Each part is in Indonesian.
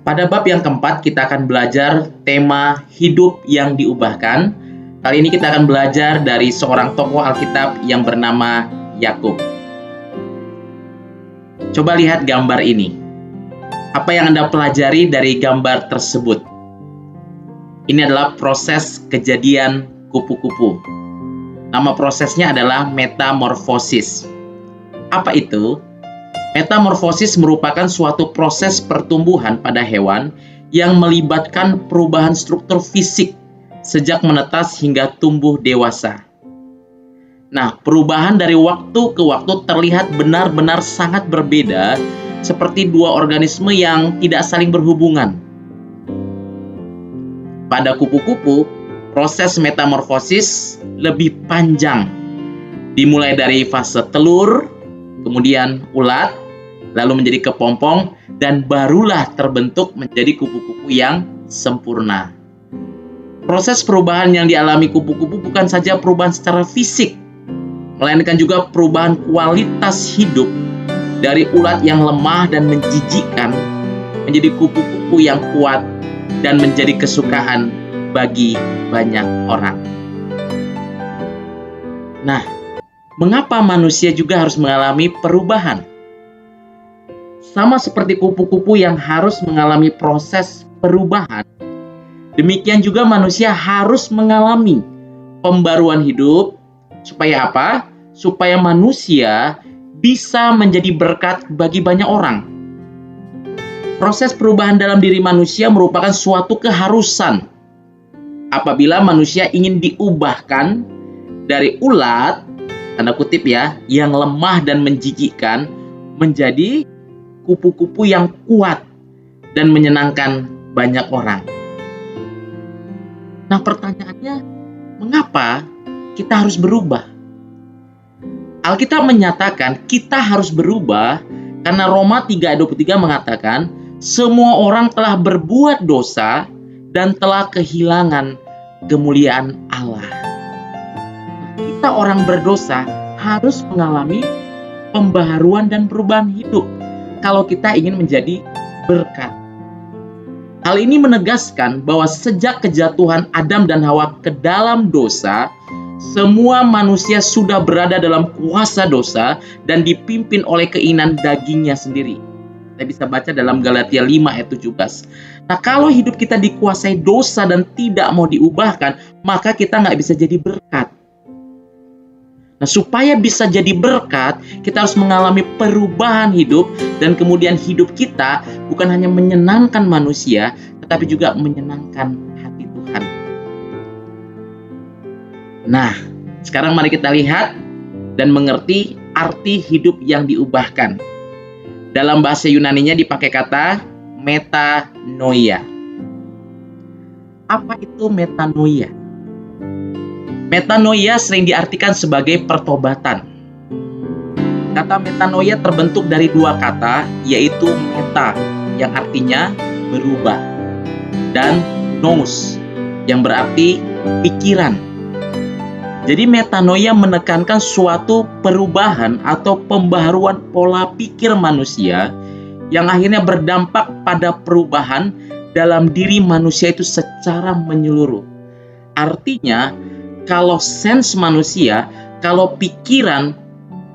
Pada bab yang keempat, kita akan belajar tema hidup yang diubahkan. Kali ini kita akan belajar dari seorang tokoh Alkitab yang bernama Yakub. Coba lihat gambar ini. Apa yang Anda pelajari dari gambar tersebut? Ini adalah proses kejadian kupu-kupu. Nama prosesnya adalah metamorfosis. Apa itu? Metamorfosis merupakan suatu proses pertumbuhan pada hewan yang melibatkan perubahan struktur fisik sejak menetas hingga tumbuh dewasa. Nah, perubahan dari waktu ke waktu terlihat benar-benar sangat berbeda, seperti dua organisme yang tidak saling berhubungan. Pada kupu-kupu, proses metamorfosis lebih panjang, dimulai dari fase telur, kemudian ulat, lalu menjadi kepompong, dan barulah terbentuk menjadi kupu-kupu yang sempurna. Proses perubahan yang dialami kupu-kupu bukan saja perubahan secara fisik, melainkan juga perubahan kualitas hidup dari ulat yang lemah dan menjijikkan menjadi kupu-kupu yang kuat dan menjadi kesukaan bagi banyak orang. Nah, mengapa manusia juga harus mengalami perubahan? Sama seperti kupu-kupu yang harus mengalami proses perubahan, demikian juga manusia harus mengalami pembaruan hidup. Supaya apa? Supaya manusia bisa menjadi berkat bagi banyak orang. Proses perubahan dalam diri manusia merupakan suatu keharusan. Apabila manusia ingin diubahkan dari ulat, tanda kutip ya, yang lemah dan menjijikkan, menjadi kupu-kupu yang kuat dan menyenangkan banyak orang. Nah, pertanyaannya, mengapa kita harus berubah? Alkitab menyatakan kita harus berubah karena Roma 3:23 mengatakan semua orang telah berbuat dosa dan telah kehilangan kemuliaan Allah. Kita orang berdosa harus mengalami pembaharuan dan perubahan hidup kalau kita ingin menjadi berkat. Hal ini menegaskan bahwa sejak kejatuhan Adam dan Hawa ke dalam dosa, semua manusia sudah berada dalam kuasa dosa dan dipimpin oleh keinginan dagingnya sendiri. Kita bisa baca dalam Galatia 5:17. Nah, kalau hidup kita dikuasai dosa dan tidak mau diubahkan, maka kita nggak bisa jadi berkat. Nah, supaya bisa jadi berkat, kita harus mengalami perubahan hidup, dan kemudian hidup kita bukan hanya menyenangkan manusia, tetapi juga menyenangkan hati Tuhan. Nah, sekarang mari kita lihat dan mengerti arti hidup yang diubahkan. Dalam bahasa Yunaninya dipakai kata metanoia. Apa itu metanoia? Metanoia sering diartikan sebagai pertobatan. Kata metanoia terbentuk dari dua kata, yaitu meta, yang artinya berubah, dan nous, yang berarti pikiran. Jadi metanoia menekankan suatu perubahan atau pembaharuan pola pikir manusia yang akhirnya berdampak pada perubahan dalam diri manusia itu secara menyeluruh. Artinya, kalau sense manusia, kalau pikiran,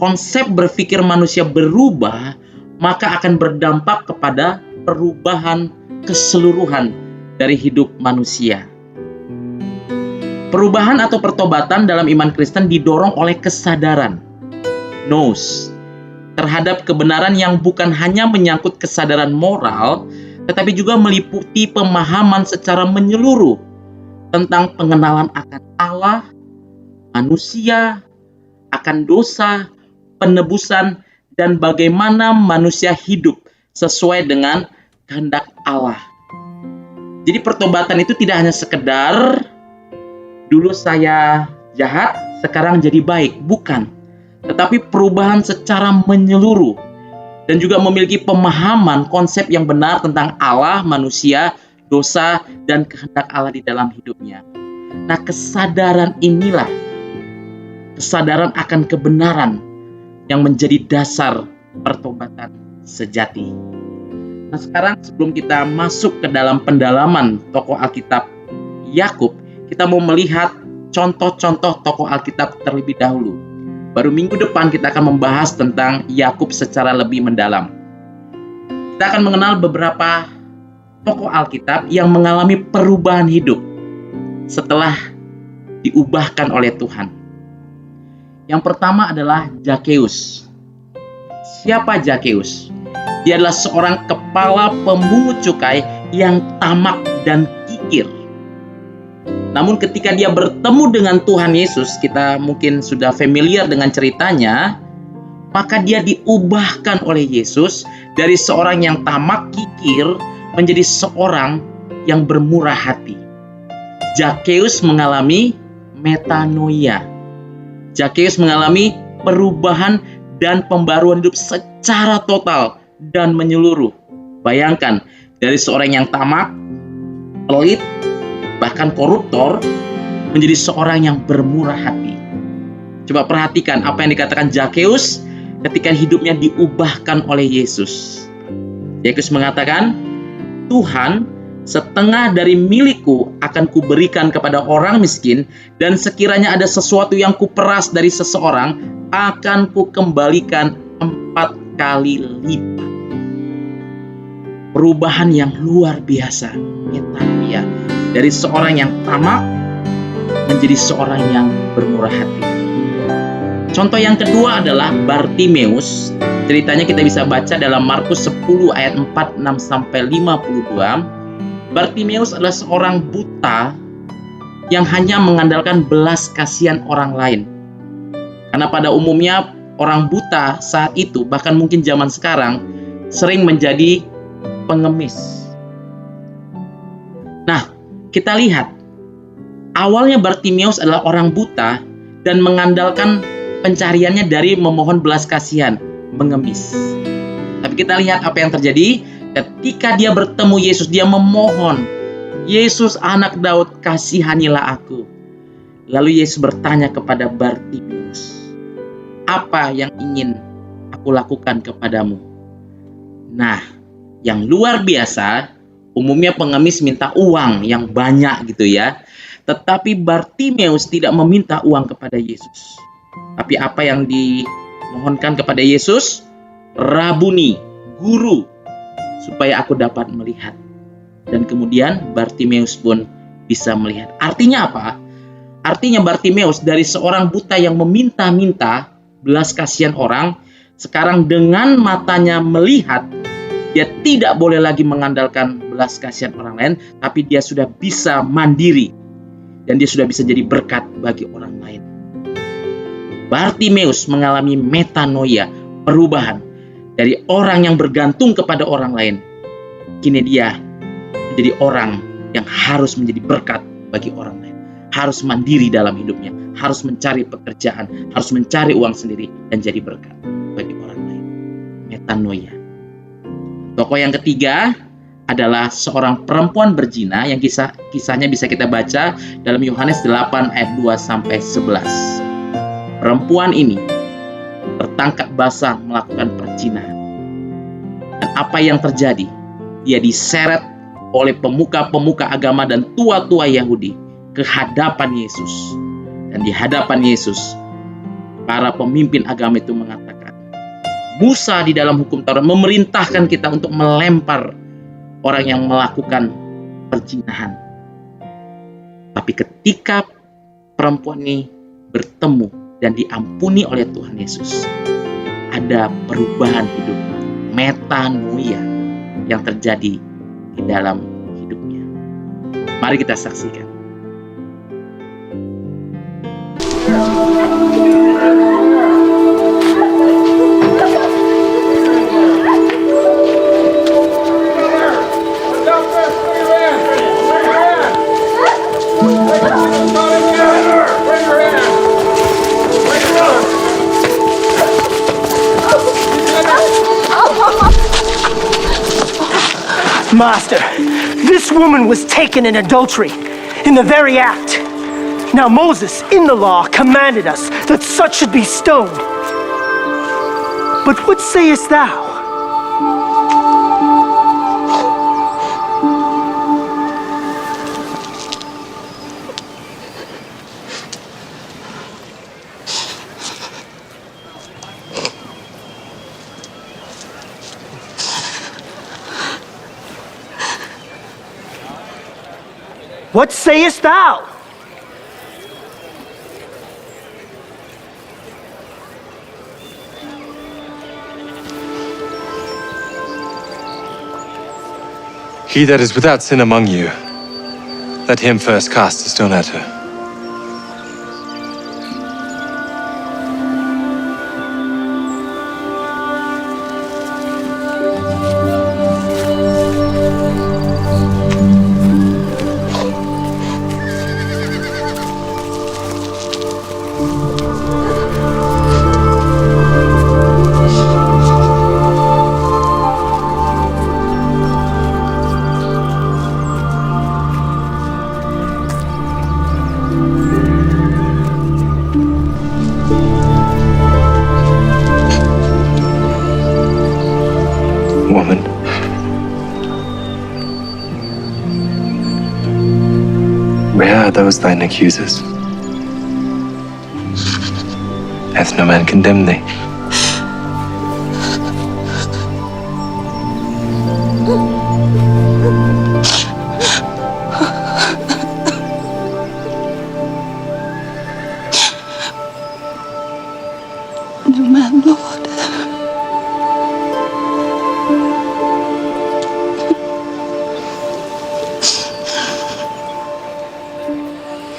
konsep berpikir manusia berubah, maka akan berdampak kepada perubahan keseluruhan dari hidup manusia. Perubahan atau pertobatan dalam iman Kristen didorong oleh kesadaran, nous, terhadap kebenaran yang bukan hanya menyangkut kesadaran moral, tetapi juga meliputi pemahaman secara menyeluruh tentang pengenalan akan Allah, manusia, akan dosa, penebusan, dan bagaimana manusia hidup sesuai dengan kehendak Allah. Jadi pertobatan itu tidak hanya sekedar dulu saya jahat, sekarang jadi baik. Bukan. Tetapi perubahan secara menyeluruh dan juga memiliki pemahaman konsep yang benar tentang Allah, manusia, dosa, dan kehendak Allah di dalam hidupnya. Nah, kesadaran inilah, kesadaran akan kebenaran yang menjadi dasar pertobatan sejati. Nah, sekarang sebelum kita masuk ke dalam pendalaman tokoh Alkitab Yakub, kita mau melihat contoh-contoh tokoh Alkitab terlebih dahulu. Baru minggu depan kita akan membahas tentang Yakub secara lebih mendalam. Kita akan mengenal beberapa tokoh Alkitab yang mengalami perubahan hidup setelah diubahkan oleh Tuhan. Yang pertama adalah Zakeus. Siapa Zakeus? Dia adalah seorang kepala pemungut cukai yang tamak dan kikir. Namun ketika dia bertemu dengan Tuhan Yesus, kita mungkin sudah familiar dengan ceritanya, maka dia diubahkan oleh Yesus dari seorang yang tamak kikir menjadi seorang yang bermurah hati. Zakeus mengalami metanoia. Zakeus mengalami perubahan dan pembaruan hidup secara total dan menyeluruh. Bayangkan, dari seorang yang tamak, pelit, bahkan koruptor, menjadi seorang yang bermurah hati. Coba perhatikan apa yang dikatakan Zakeus ketika hidupnya diubahkan oleh Yesus. Zakeus mengatakan, Tuhan, setengah dari milikku akan kuberikan kepada orang miskin, dan sekiranya ada sesuatu yang kuperas dari seseorang, akan kukembalikan 4 kali lipat. Perubahan yang luar biasa, metanoia, dari seorang yang tamak menjadi seorang yang bermurah hati. Contoh yang kedua adalah Bartimeus. Ceritanya kita bisa baca dalam Markus 10 ayat 46 sampai 52. Bartimeus adalah seorang buta yang hanya mengandalkan belas kasihan orang lain. Karena pada umumnya orang buta saat itu, bahkan mungkin zaman sekarang, sering menjadi pengemis. Nah, kita lihat, awalnya Bartimeus adalah orang buta dan mengandalkan pencariannya dari memohon belas kasihan, mengemis. Tapi kita lihat apa yang terjadi ketika dia bertemu Yesus. Dia memohon, Yesus anak Daud, kasihanilah aku. Lalu Yesus bertanya kepada Bartimeus, apa yang ingin aku lakukan kepadamu? Nah, yang luar biasa, umumnya pengemis minta uang yang banyak gitu ya. Tetapi Bartimeus tidak meminta uang kepada Yesus. Tapi apa yang dimohonkan kepada Yesus? Rabuni, guru, supaya aku dapat melihat. Dan kemudian Bartimeus pun bisa melihat. Artinya apa? Artinya Bartimeus dari seorang buta yang meminta-minta belas kasihan orang, sekarang dengan matanya melihat, dia tidak boleh lagi mengandalkan belas kasihan orang lain, tapi dia sudah bisa mandiri dan dia sudah bisa jadi berkat bagi orang lain. Bartimeus mengalami metanoia, perubahan dari orang yang bergantung kepada orang lain. Kini dia menjadi orang yang harus menjadi berkat bagi orang lain, harus mandiri dalam hidupnya, harus mencari pekerjaan, harus mencari uang sendiri dan jadi berkat bagi orang lain. Metanoia. Tokoh yang ketiga adalah seorang perempuan berzina yang kisahnya bisa kita baca dalam Yohanes 8 ayat 2 sampai 11. Perempuan ini tertangkap basah melakukan perzinahan. Dan apa yang terjadi? Dia diseret oleh pemuka-pemuka agama dan tua-tua Yahudi ke hadapan Yesus. Dan di hadapan Yesus, para pemimpin agama itu mengatakan, Musa di dalam hukum Taurat memerintahkan kita untuk melempar orang yang melakukan perzinahan. Tapi ketika perempuan ini bertemu dan diampuni oleh Tuhan Yesus, ada perubahan hidup, metanoia yang terjadi di dalam hidupnya. Mari kita saksikan. Master, this woman was taken in adultery, in the very act. Now Moses, in the law, commanded us that such should be stoned. But what sayest thou? What sayest thou? He that is without sin among you, let him first cast a stone at her. Woman, where are those thine accusers? Hath no man condemned thee? No man, Lord.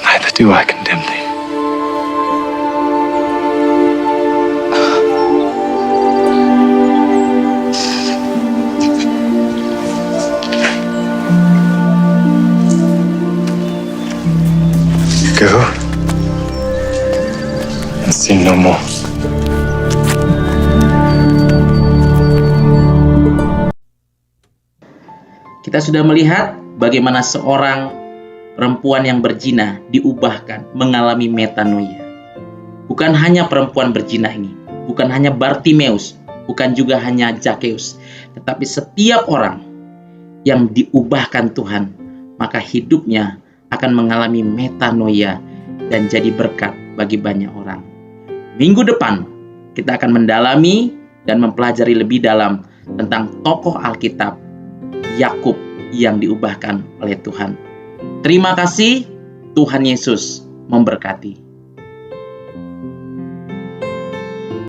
Neither do I condemn thee. Go and sin no more. Kita sudah melihat bagaimana seorang perempuan yang berzina diubahkan mengalami metanoia. Bukan hanya perempuan berzina ini, bukan hanya Bartimeus, bukan juga hanya Zakeus, tetapi setiap orang yang diubahkan Tuhan, maka hidupnya akan mengalami metanoia dan jadi berkat bagi banyak orang. Minggu depan kita akan mendalami dan mempelajari lebih dalam tentang tokoh Alkitab Yakub yang diubahkan oleh Tuhan. Terima kasih, Tuhan Yesus memberkati.